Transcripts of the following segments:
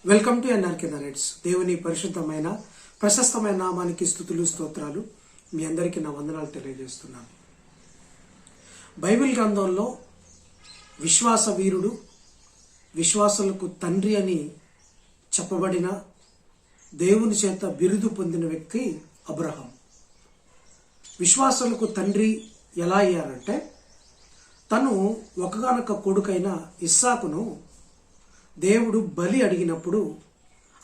Welcome to NRK narrates. దేవుని పరిశుద్ధమైన ప్రశస్తమైన నామానికి స్తుతులు స్తోత్రాలు. మీ అందరికీ నా వందనాలు తెలియజేస్తున్నాను. బైబిల్ గ్రంథంలో విశ్వాస వీరుడు, విశ్వాసులకు తండ్రి అని చెప్పబడిన దేవుని చేత బిరుదు పొందిన వ్యక్తి అబ్రహాం. విశ్వాసులకు తండ్రి ఎలా అయ్యారంటే, తను ఒకగానొక కొడుకైన ఇస్సాకును దేవుడు బలి అడిగినప్పుడు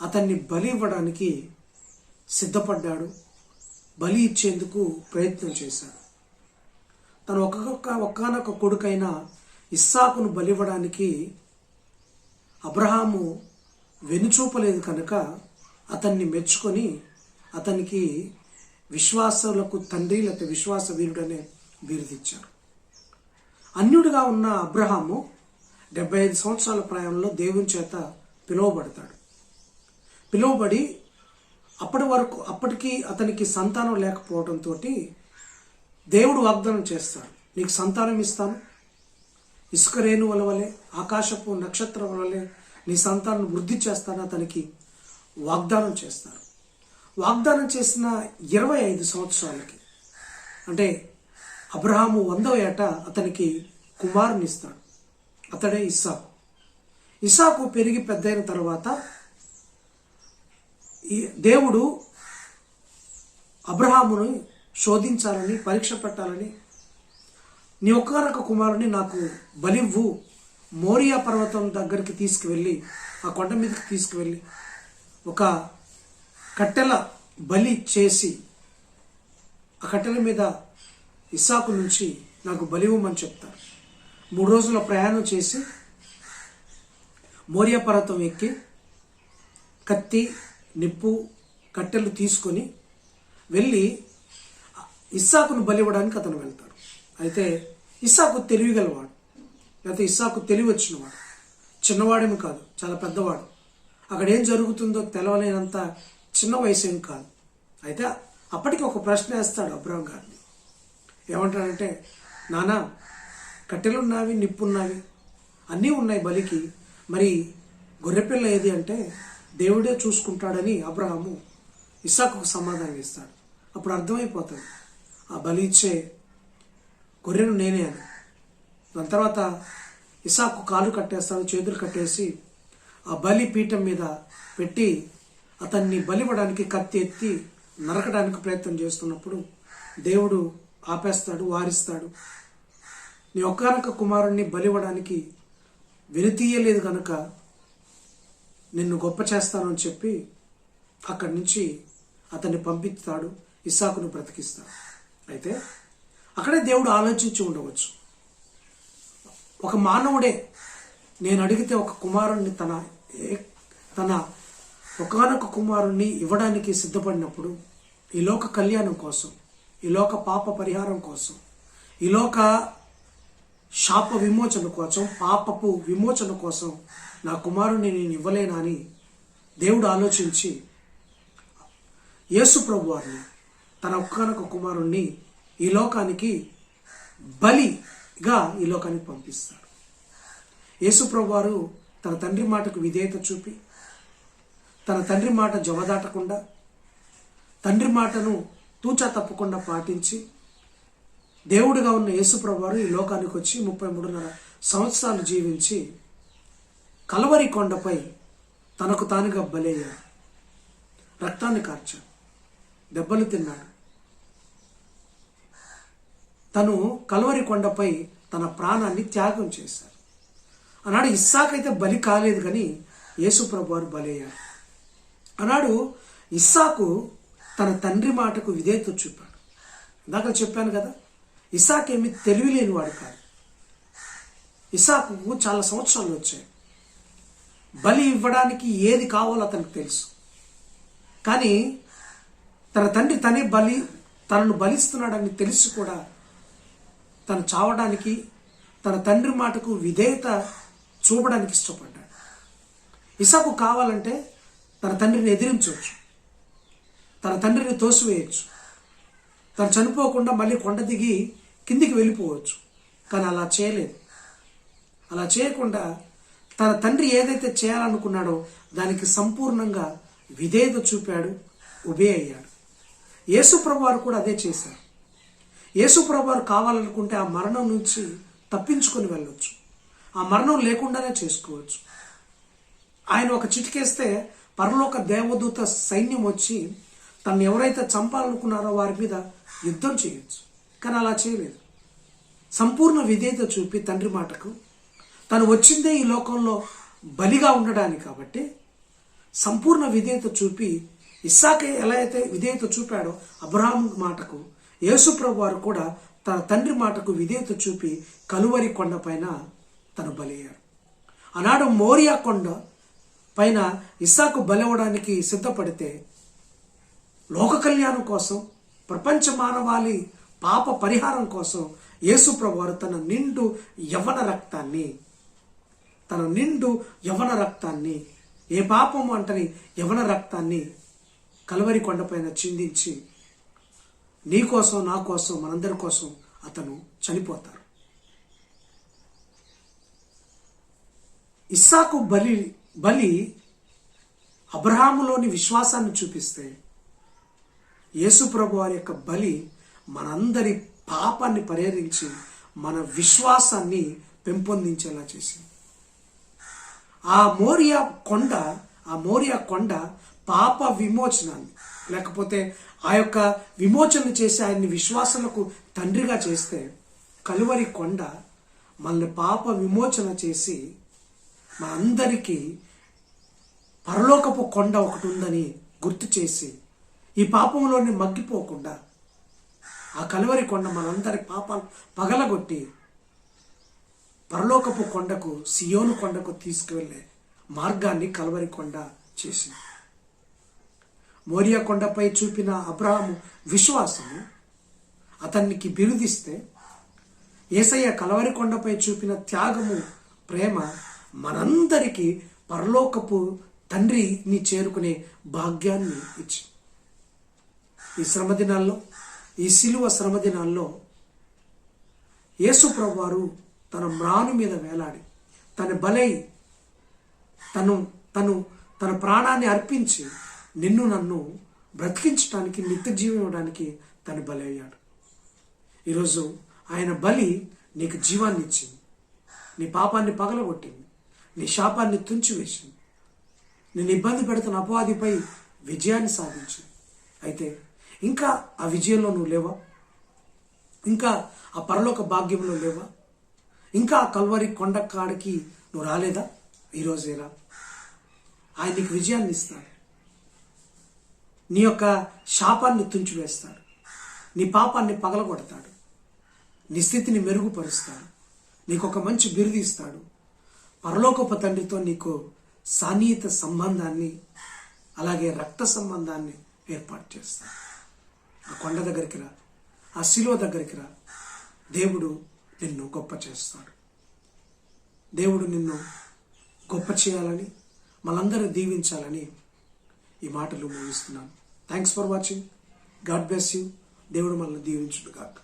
అతన్ని బలి ఇవ్వడానికి సిద్ధపడ్డాడు, బలి ఇచ్చేందుకు ప్రయత్నం చేశాడు. తను ఒక్కగానొక కొడుకైన ఇస్సాకును బలి ఇవ్వడానికి అబ్రహాము వెనుచూపలేదు కనుక అతన్ని మెచ్చుకొని అతనికి విశ్వాసులకు తండ్రి లేకపోతే విశ్వాస వీరుడనే బిరుదిచ్చారు. అన్యుడిగా ఉన్న అబ్రహాము 75 సంవత్సరాల ప్రాయంలో దేవుని చేత పిలువబడతాడు. పిలువబడి అప్పటికి అతనికి సంతానం లేకపోవడంతో దేవుడు వాగ్దానం చేస్తాడు, నీకు సంతానం ఇస్తాను, ఇసుక రేణువుల వలె ఆకాశపు నక్షత్రం వలె నీ సంతానం వృద్ధి చేస్తాను అతనికి వాగ్దానం చేస్తారు. వాగ్దానం చేసిన 25 సంవత్సరాలకి అంటే అబ్రహాము 100వ ఏట అతనికి కుమారుని ఇస్తాడు. అతడే ఇస్సాకు. ఇస్సాకు పెరిగి పెద్దయిన తర్వాత దేవుడు అబ్రహామును శోధించాలని, పరీక్ష పెట్టాలని, నీ ఒక్కగానొక కుమారుని నాకు బలివ్వు, మోరియా పర్వతం దగ్గరికి తీసుకువెళ్ళి, ఆ కొండ మీదకి తీసుకువెళ్ళి ఒక కట్టెల బలి చేసి ఆ కట్టెల మీద ఇస్సాకు నుంచి నాకు బలివ్వమని చెప్తారు. 3 రోజుల ప్రయాణం చేసి మోరియా పర్వతం ఎక్కి కత్తి, నిప్పు, కట్టెలు తీసుకొని వెళ్ళి ఇస్సాకును బలివ్వడానికి అతను వెళ్తాడు. అయితే ఇస్సాకు తెలివిగలవాడు, లేకపోతే ఇస్సాకు తెలివి వచ్చినవాడు, చిన్నవాడేమి కాదు, చాలా పెద్దవాడు. అక్కడ ఏం జరుగుతుందో తెలవలేనంత చిన్న వయసు ఏం కాదు. అయితే అప్పటికి ఒక ప్రశ్న వేస్తాడు అబ్రహాం గారిని. ఏమంటాడంటే, నానా, కట్టెలున్నావి, నిప్పున్నావి, అన్నీ ఉన్నాయి బలికి, మరి గొర్రెపిల్ల ఏది అంటే దేవుడే చూసుకుంటాడని అబ్రహాము ఇస్సాకుకు సమాధానం ఇస్తాడు. అప్పుడు అర్థమైపోతుంది ఆ బలి ఇచ్చే గొర్రెను నేనే అని. దాని తర్వాత ఇస్సాకు కాలు కట్టేస్తాడు, చేతులు కట్టేసి ఆ బలి పీఠం మీద పెట్టి అతన్ని బలివ్వడానికి కత్తి ఎత్తి నరకడానికి ప్రయత్నం చేస్తున్నప్పుడు దేవుడు ఆపేస్తాడు, వారిస్తాడు. నీ ఒక్కగానొక కుమారుణ్ణి బలివ్వడానికి వెనుతీయలేదు కనుక నిన్ను గొప్ప చేస్తాను అని చెప్పి అక్కడి నుంచి అతన్ని పంపిస్తాడు, ఇస్సాకును బ్రతికిస్తాడు. అయితే అక్కడే దేవుడు ఆలోచించి ఉండవచ్చు, ఒక మానవుడే నేను అడిగితే ఒక కుమారుణ్ణి తన ఒక్కగానొక కుమారుణ్ణి ఇవ్వడానికి సిద్ధపడినప్పుడు ఈ లోక కళ్యాణం కోసం, ఈ లోక పాప పరిహారం కోసం, ఈ లోక శాప విమోచన కోసం, పాపపు విమోచన కోసం నా కుమారుణ్ణి నేను ఇవ్వలేనా అని దేవుడు ఆలోచించి యేసు ప్రభు వారిని, తన ఒక్కగానొక కుమారుణ్ణి ఈ లోకానికి బలిగా ఈ లోకానికి పంపిస్తాడు. యేసు ప్రభు వారు తన తండ్రి మాటకు విధేయత చూపి, తన తండ్రి మాట జవదాటకుండా, తండ్రి మాటను తూచా తప్పకుండా పాటించి దేవుడిగా ఉన్న యేసుప్రభు వారు ఈ లోకానికి వచ్చి 33.5 సంవత్సరాలు జీవించి కలవరి కొండపై తనకు తానుగా బలయ్యాడు, రక్తాన్ని కార్చాడు, దెబ్బలు తిన్నాడు. తను కలవరి కొండపై తన ప్రాణాన్ని త్యాగం చేశాడు. ఆనాడు ఇస్సాకైతే బలి కాలేదు, కానీ యేసుప్రభు వారు బలయ్యారు. ఆనాడు ఇస్సాకు తన తండ్రి మాటకు విధేయత చూపాడు. ఇందాక చెప్పాను కదా, ఇస్సాకు ఏమి తెలివి లేనివాడు కాదు. ఇస్సాకు చాలా సంవత్సరాలు వచ్చాయి. బలి ఇవ్వడానికి ఏది కావాలో అతనికి తెలుసు. కానీ తన తండ్రి తనను బలిస్తున్నాడని తెలిసి కూడా తను చావడానికి, తన తండ్రి మాటకు విధేయత చూపడానికి ఇష్టపడ్డాడు. ఇస్సాకు కావాలంటే తన తండ్రిని ఎదిరించవచ్చు, తన తండ్రిని తోసివేయచ్చు, తను చనిపోకుండా మళ్ళీ కొండ దిగి కిందికి వెళ్ళిపోవచ్చు. కానీ అలా చేయలేదు. అలా చేయకుండా తన తండ్రి ఏదైతే చేయాలనుకున్నాడో దానికి సంపూర్ణంగా విధేయత చూపాడు, ఒబే అయ్యాడు. యేసుప్రభు వారు కూడా అదే చేశారు. యేసుప్రభు వారు కావాలనుకుంటే ఆ మరణం నుంచి తప్పించుకొని వెళ్ళొచ్చు, ఆ మరణం లేకుండానే చేసుకోవచ్చు. ఆయన ఒక చిటికేస్తే పరలోక దేవదూత సైన్యం వచ్చి తను ఎవరైతే చంపాలనుకున్నారో వారి మీద యుద్ధం చేయొచ్చు. కానీ అలా చేయలేదు. సంపూర్ణ విధేయత చూపి తండ్రి మాటకు, తను వచ్చిందే ఈ లోకంలో బలిగా ఉండడానికి కాబట్టి సంపూర్ణ విధేయత చూపి ఇస్సాకే ఎలా అయితే విధేయత చూపాడో అబ్రహాం మాటకు, యేసుప్రభు వారు కూడా తన తండ్రి మాటకు విధేయత చూపి కలువరి కొండ పైన తను బలయ్యాడు. ఆనాడు మోరియా కొండ పైన ఇస్సాకు బలవడానికి సిద్ధపడితే లోక కళ్యాణం కోసం, ప్రపంచ మానవాళి పాప పరిహారం కోసం యేసుప్రభు వారు తన నిండు యవ్వన రక్తాన్ని ఏ పాపం అంటని యవ్వన రక్తాన్ని కలువరి కొండపైన చిందించి నీ కోసం, నా కోసం, మనందరి కోసం అతను చనిపోతారు. ఇస్సాకు బలి అబ్రహాములోని విశ్వాసాన్ని చూపిస్తే, యేసుప్రభు వారి యొక్క బలి మనందరి పాపాన్ని పరిహరించి మన విశ్వాసాన్ని పెంపొందించేలా చేసింది. ఆ మోరియా కొండ పాప విమోచనాన్ని, లేకపోతే ఆ యొక్క విమోచన చేసి ఆయన్ని విశ్వాసులకు తండ్రిగా చేస్తే, కలువరి కొండ మనల్ని పాప విమోచన చేసి మనందరికీ పరలోకపు కొండ ఒకటి ఉందని గుర్తు చేసి ఈ పాపంలోని మగ్గిపోకుండా ఆ కలువరి కొండ మనందరి పాపాలు పగలగొట్టి పరలోకపు కొండకు, సియోను కొండకు తీసుకువెళ్ళే మార్గాన్ని కలువరి కొండ చేసింది. మోరియా కొండపై చూపిన అబ్రహాము విశ్వాసము అతనికి బిరుదిస్తే, యేసయ్య కలువరి కొండపై చూపిన త్యాగము, ప్రేమ మనందరికీ పరలోకపు తండ్రిని చేరుకునే భాగ్యాన్ని ఇచ్చి, ఈ శ్రమ దినాల్లో, ఈ సిలువ శ్రమ దినాల్లో యేసుప్రభు వారు తన మ్రాను మీద వేలాడి తన బలై తన ప్రాణాన్ని అర్పించి నిన్ను నన్ను బ్రతికించడానికి, నిత్య జీవం ఇవ్వడానికి తను బలి అయ్యాడు. ఈరోజు ఆయన బలి నీకు జీవాన్ని ఇచ్చింది, నీ పాపాన్ని పగలగొట్టింది, నీ శాపాన్ని తుంచివేసింది, నేను ఇబ్బంది పెడుతున్న అపవాదిపై విజయాన్ని సాధించింది. అయితే ఇంకా ఆ విజయంలో నువ్వు లేవా? ఇంకా ఆ పరలోక భాగ్యంలో లేవా? ఇంకా ఆ కల్వరి కొండ కాడికి నువ్వు రాలేదా? ఈరోజేరా ఆయన నీకు విజయాన్ని ఇస్తాడు, నీ యొక్క శాపాన్ని తుంచివేస్తాడు, నీ పాపాన్ని పగలగొడతాడు, నీ స్థితిని మెరుగుపరుస్తాడు, నీకు ఒక మంచి బిరుదు ఇస్తాడు, పరలోకపు తండ్రితో నీకు సాన్నిహిత సంబంధాన్ని, అలాగే రక్త సంబంధాన్ని ఏర్పాటు చేస్తాడు. ఆ కొండ దగ్గరికి రా, ఆ శిలువ దగ్గరికి రా. దేవుడు నిన్ను గొప్ప చేస్తాడు. దేవుడు నిన్ను గొప్ప చేయాలని, మనందరూ దీవించాలని ఈ మాటలు ముగిస్తున్నాను. Thanks for watching. God bless you. దేవుడు మనల్ని దీవించును గాక.